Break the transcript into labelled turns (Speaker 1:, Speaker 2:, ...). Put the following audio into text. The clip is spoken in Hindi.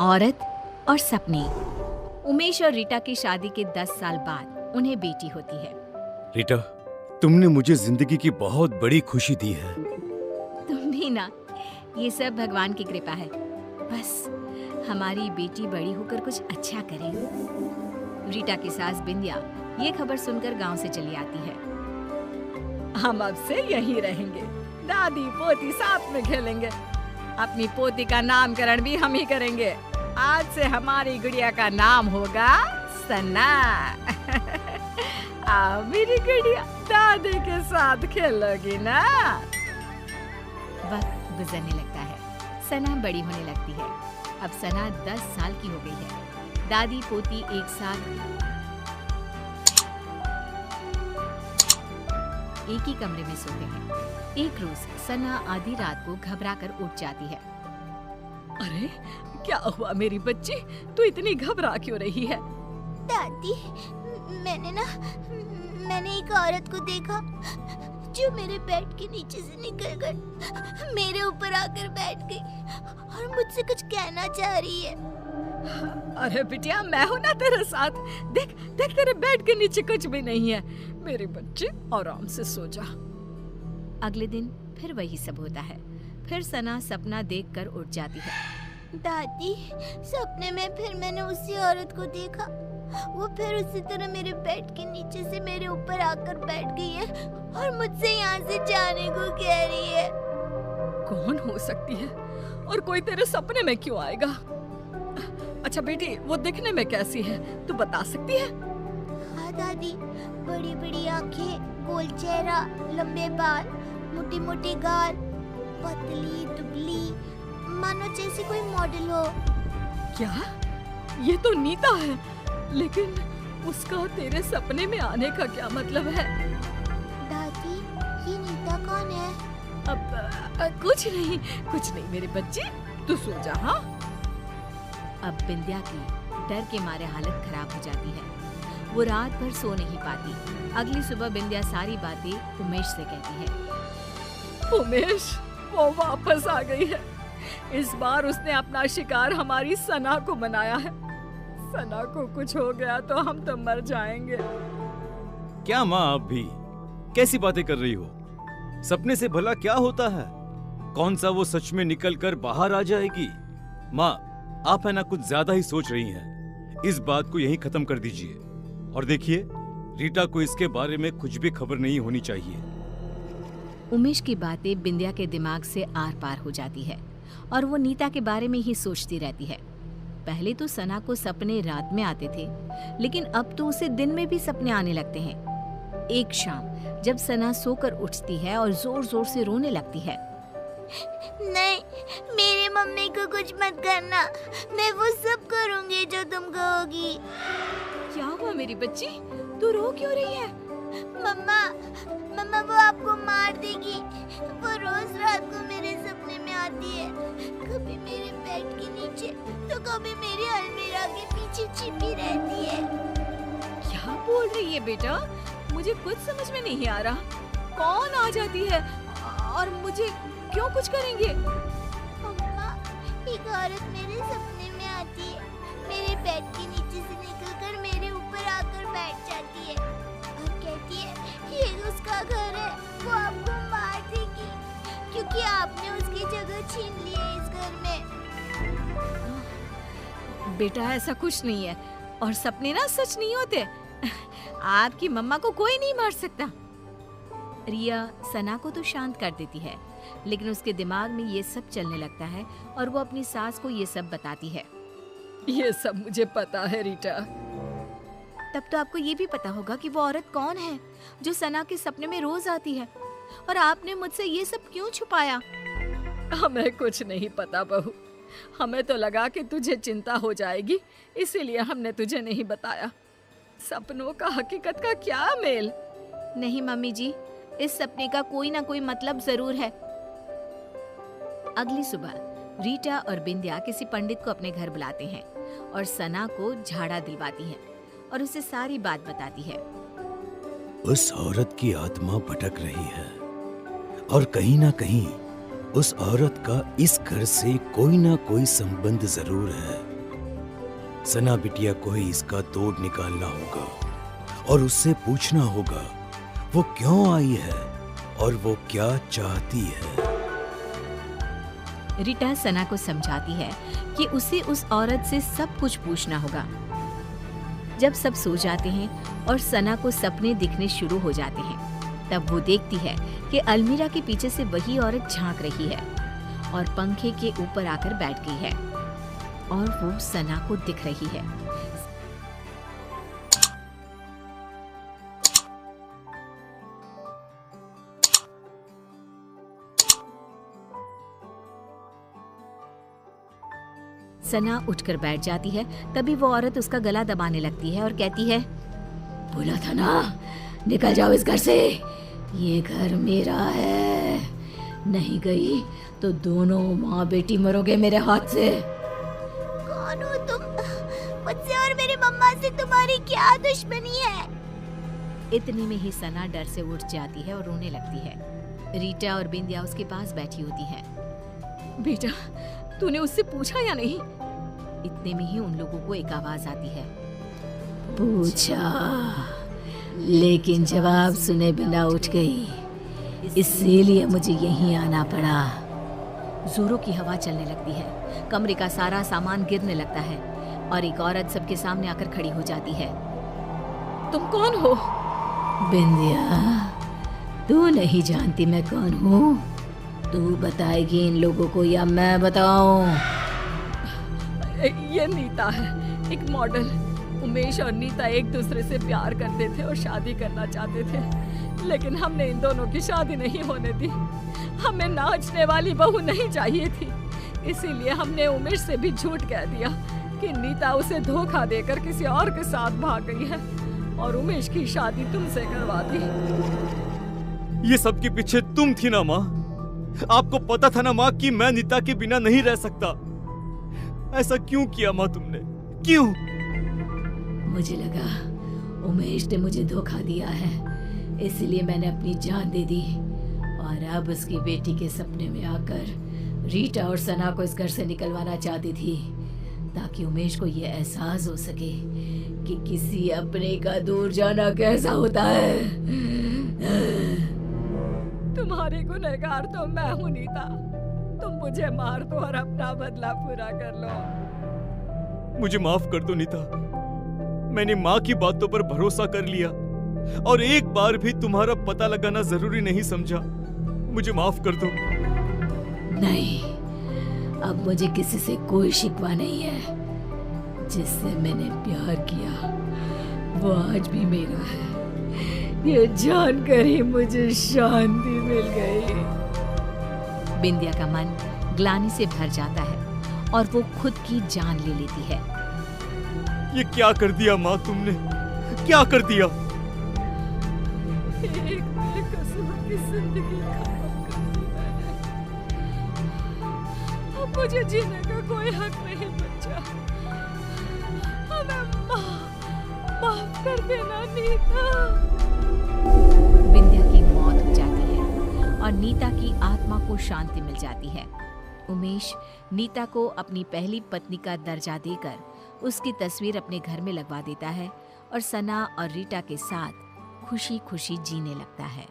Speaker 1: औरत और सपने। उमेश और रीटा की शादी के 10 साल बाद उन्हें बेटी होती है।
Speaker 2: रीटा, तुमने मुझे जिंदगी की बहुत बड़ी खुशी दी है।
Speaker 1: तुम भी ना, ये सब भगवान की कृपा है। बस हमारी बेटी बड़ी होकर कुछ अच्छा करे। रीटा की सास बिंदिया ये खबर सुनकर गांव से चली आती है।
Speaker 3: हम अब से यहीं रहेंगे, दादी पोती साथ में खेलेंगे। अपनी पोती का नामकरण भी हम ही करेंगे। आज से हमारी गुड़िया का नाम होगा सना। आओ मेरी गुड़िया, दादी के साथ खेलोगी ना।
Speaker 1: वक्त गुजरने लगता है, सना बड़ी होने लगती है। अब सना 10 साल की हो गई है। दादी पोती एक साथ एक ही कमरे में सोते हैं। एक रोज सना आधी रात को घबराकर उठ जाती है।
Speaker 3: अरे क्या हुआ मेरी बच्ची, तू इतनी घबरा क्यों रही है?
Speaker 4: दादी, मैंने एक औरत को देखा जो मेरे बेड के नीचे से निकलकर मेरे ऊपर आकर बैठ गई और मुझसे कुछ कहना चाह रही है।
Speaker 3: अरे बिटिया, मैं हूं ना तेरे साथ। देख देख, तेरे बेड के नीचे कुछ भी नहीं है। मेरी बच्ची आराम से सो जा।
Speaker 1: अगले दिन फिर वही सब होता है। फिर सना सपना देखकर उठ जाती है।
Speaker 4: दादी, सपने में फिर मैंने उसी औरत को देखा। वो फिर उसी तरह मेरे बेड के नीचे से मेरे ऊपर आकर बैठ गई है और मुझसे यहाँ से जाने को कह रही है।
Speaker 3: कौन हो सकती है और कोई तेरे सपने में क्यों आएगा? अच्छा बेटी, वो दिखने में कैसी है, तू बता सकती है?
Speaker 4: हाँ दादी, बड़ी बड़ी आंखें, गोल चेहरा, लंबे बाल, मोटी मोटी गाल, पतली दुबली, मानो जैसे कोई मॉडल हो।
Speaker 3: क्या? ये तो नीता है, लेकिन उसका तेरे सपने में आने का क्या मतलब है?
Speaker 4: दादी, ये नीता कौन है?
Speaker 3: कुछ नहीं मेरी बच्ची, तू सो जा। हाँ,
Speaker 1: अब बिंदिया की डर के मारे हालत खराब हो जाती है। वो रात भर सो नहीं पाती। अगली सुबह बिंदिया सारी बातें उमेश से कहती है।
Speaker 3: उमेश, वो वापस आ गई है। इस बार उसने अपना शिकार हमारी सना को बनाया है। सना को कुछ हो गया तो हम तो मर जाएंगे।
Speaker 2: क्या माँ, आप भी कैसी बातें कर रही हो? सपने से भला क्या होता है? कौन सा वो सच में निकल कर बाहर आ जाएगी? माँ, आप है ना कुछ ज्यादा ही सोच रही हैं। इस बात को यहीं खत्म कर दीजिए और देखिए, रीटा को इसके बारे में कुछ भी खबर नहीं होनी चाहिए।
Speaker 1: उमेश की बातें बिंदिया के दिमाग से आर पार हो जाती है और वो नीता के बारे में ही सोचती रहती है। पहले तो सना को सपने रात में आते थे, लेकिन अब तो उसे दिन में भी सपने आने लगते हैं। एक शाम जब सना सोकर उठती है और जोर जोर से रोने लगती है।
Speaker 4: नहीं, मेरी मम्मी को कुछ मत करना। मैं वो सब करूंगी जो तुम कहोगी।
Speaker 3: क्या हुआ मेरी बच्ची, तू रो क्यों रही है?
Speaker 4: मम्मा, वो आपको मार देगी। वो रोज रात को मेरे सपने में आती है, कभी मेरे बेड के नीचे तो कभी मेरी अलमीरा के पीछे छिपी रहती है।
Speaker 3: क्या बोल रही है बेटा? मुझे कुछ समझ में नहीं आ रहा। कौन आ जाती है और मुझे क्यों कुछ करेंगे?
Speaker 4: मम्मा, एक औरत मेरे सपने में आती है, मेरे बेड के नीचे से निकलकर मेरे ऊपर आकर बैठ जाती है और कहती है ये उसका घर है, वो आपको मार देगी क्योंकि आपने उसकी जगह छीन ली है इस घर में।
Speaker 3: बेटा, ऐसा कुछ नहीं है और सपने ना सच नहीं होते। आपकी मम्मा को कोई नहीं मार सकता।
Speaker 1: रिया सना को तो शांत कर देती है, लेकिन उसके दिमाग में ये सब चलने लगता है और वो अपनी सास को ये सब बताती है।
Speaker 3: ये सब मुझे पता है रीटा।
Speaker 1: तब तो आपको ये भी पता होगा कि वो औरत कौन है जो सना के सपने में रोज आती है, और आपने मुझसे ये सब क्यों छुपाया?
Speaker 3: हमें कुछ नहीं पता बहू। हमें तो लगा कि तुझे चिंता हो जाएगी, इसीलिए हमने तुझे नहीं बताया। सपनों का हकीकत का क्या मेल?
Speaker 1: नहीं मम्मी जी, इस सपने का कोई ना कोई मतलब जरूर है। अगली सुबह रीटा और बिंदिया किसी पंडित को अपने घर बुलाते हैं और सना को झाड़ा दिलवाती हैं और उसे सारी बात बताती है।
Speaker 2: उस औरत की आत्मा भटक रही है और कहीं ना कहीं उस औरत का इस घर से कोई ना कोई संबंध जरूर है। सना बिटिया को ही इसका तोड़ निकालना होगा और उससे पूछना होगा वो क्यों आई है और वो क्या चाहती है।
Speaker 1: रीटा सना को समझाती है कि उसे उस औरत से सब कुछ पूछना होगा। जब सब सो जाते हैं और सना को सपने दिखने शुरू हो जाते हैं, तब वो देखती है कि अलमीरा के पीछे से वही औरत झांक रही है और पंखे के ऊपर आकर बैठ गई है और वो सना को दिख रही है। सना उठकर बैठ जाती है। तभी वो औरत उसका गला दबाने लगती है और कहती है, बोला था ना, निकल जाओ इस घर से, ये घर मेरा है, नहीं गई तो दोनों माँ बेटी मरोगे मेरे हाथ से।
Speaker 4: कौन हो तुम? मुझसे और मेरी मम्मा से तुम्हारी क्या दुश्मनी है?
Speaker 1: इतने में ही सना डर से उठ जाती है और रोने लगती है। रीटा और बिंदिया उसके पास बैठी होती है। बेटा, तूने उससे पूछा या नहीं? इतने में ही उन लोगों को एक आवाज आती है, पूछा, लेकिन जवाब सुने बिना उठ गई, इसीलिए मुझे यहीं आना पड़ा। जोरों की हवा चलने लगती है, कमरे का सारा सामान गिरने लगता है और एक औरत सबके सामने आकर खड़ी हो जाती है। तुम कौन हो? बिंदिया, तू नहीं जानती मैं कौन हूँ? तू बताएगी इन लोगों को या मैं बताऊं?
Speaker 3: ये नीता है, एक मॉडल। उमेश और नीता एक दूसरे से प्यार करते थे और शादी करना चाहते थे, लेकिन हमने इन दोनों की शादी नहीं होने दी। हमें नाचने वाली बहू नहीं चाहिए थी, इसीलिए हमने उमेश से भी झूठ कह दिया कि नीता उसे धोखा देकर किसी और के साथ भाग गई है और उमेश की शादी तुमसे करवा दी।
Speaker 2: ये सब के पीछे तुम थी ना माँ? आपको पता था ना माँ कि मैं नीता के बिना नहीं रह सकता। ऐसा क्यों किया माँ तुमने? क्यों?
Speaker 1: मुझे लगा उमेश ने मुझे धोखा दिया है, इसलिए मैंने अपनी जान दे दी और अब उसकी बेटी के सपने में आकर रीटा और सना को इस घर से निकलवाना चाहती थी, ताकि उमेश को ये एहसास हो सके कि किसी अपने का दूर जाना कैसा होता है।
Speaker 3: तुम्हारी गुनहगार तो मैं हूँ नीता, तुम मुझे मार दो और अपना बदला पूरा कर लो।
Speaker 2: मुझे माफ कर दो नीता, मैंने माँ की बातों पर भरोसा कर लिया और एक बार भी तुम्हारा पता लगाना जरूरी नहीं समझा। मुझे माफ कर दो।
Speaker 1: नहीं, अब मुझे किसी से कोई शिकवा नहीं है। जिससे मैंने प्यार किया वो आज भी मेरा है, ये जानकर ही मुझे शांति मिल गई। बिंदिया का मन ग्लानि से भर जाता है और वो खुद की जान ले लेती है।
Speaker 2: ये क्या कर दिया माँ तुमने? क्या कर दिया?
Speaker 3: एक बेकसूर की जिंदगी खत्म कर दी मैंने। अब मुझे जीने का कोई हक नहीं बचा। हमें माफ कर देना नीता।
Speaker 1: बिंदिया की मौत हो जाती है और नीता की आत्मा को शांति मिल जाती है। उमेश नीता को अपनी पहली पत्नी का दर्जा देकर उसकी तस्वीर अपने घर में लगवा देता है और सना और रीटा के साथ खुशी खुशी जीने लगता है।